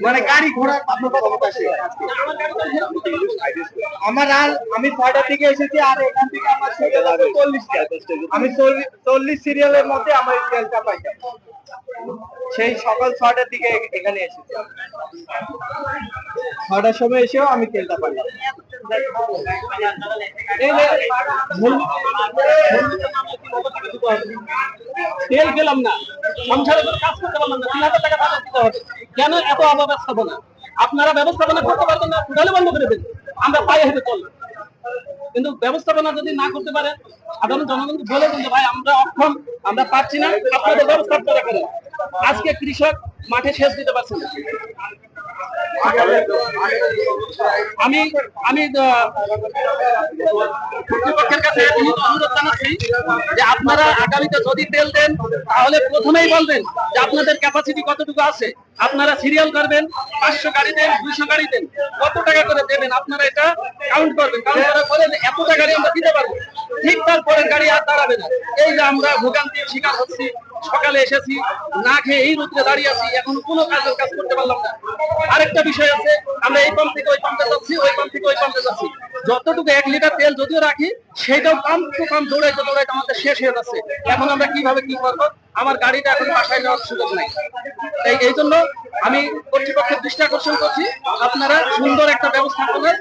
মানে গাড়ি ঘোড়া আমার আর আমি 6টার দিকে এসেছি আর এখান থেকে আমার সিরিয়াল আছে 40টা। আমি 40 সিরিয়ালের মধ্যে আমার তেলটা পাইতাম সেই সকাল 6টার দিকে এখানে এসেছি। 6টার সময় এসেও আমি তেলটা পাইলাম। তেল গেলাম না, সংসারে কাজ করতে পারলাম না, 3,000 টাকা বাজার দিতে হবে। কেন এত অব্যবস্থাপনা? আপনারা ব্যবস্থাপনা করতে পারবেন না, টোটালি বন্ধ করে দেন, আমরা পায়ে হেঁটে চলবো। কিন্তু ব্যবস্থাপনা যদি না করতে পারে, সাধারণ জনগণকে বলে দেন যে ভাই আমরা অক্ষম, আমরা পারছি না, আপনাদের ব্যবস্থা করে করেন। আজকে কৃষক মাঠে সেচ দিতে পারছে না। আমি আমি কর্তৃপক্ষের কাছে অনুরোধ জানাচ্ছি যে আপনারা আগামীতে যদি তেল দেন তাহলে প্রথমেই বলবেন যে আপনাদের ক্যাপাসিটি কতটুকু আছে। আপনারা সিরিয়াল করবেন, 500 গাড়ি দেন, 200 গাড়ি দেন, কত টাকা করে দেবেন আপনারা এটা কাউন্ট করবেন। কাউন্ট করে বলেন এত গাড়ি আমরা দিতে পারবো, ঠিক তারপরের গাড়ি আর দাঁড়াবে না। এই যে আমরা ভোগান্তির শিকার হচ্ছি, সকালে এসেছি না খেয়ে এই রোদে দাঁড়িয়ে আছি, এখন কোনো কাজ করতে পারলাম না। আরেকটা বিষয় আছে, আমরা এই পাম্প থেকে ওই পাম্পে যাচ্ছি, ওই পাম্প থেকে ওই পাম্পে যাচ্ছি, যতটুকু 1 লিটার তেল যদিও রাখি সেটাও পাম্প টু পাম্প দৌড়াইতে দৌড়াইতে আমাদের শেষ হয়ে যাচ্ছে। এখন আমরা কিভাবে কি করবো? আমার গাড়িটা এখন বাসায় নেওয়ার সুযোগ নাই। এই জন্য আমি কর্তৃপক্ষের দৃষ্টি আকর্ষণ করছি, আপনারা সুন্দর একটা ব্যবস্থা করেন।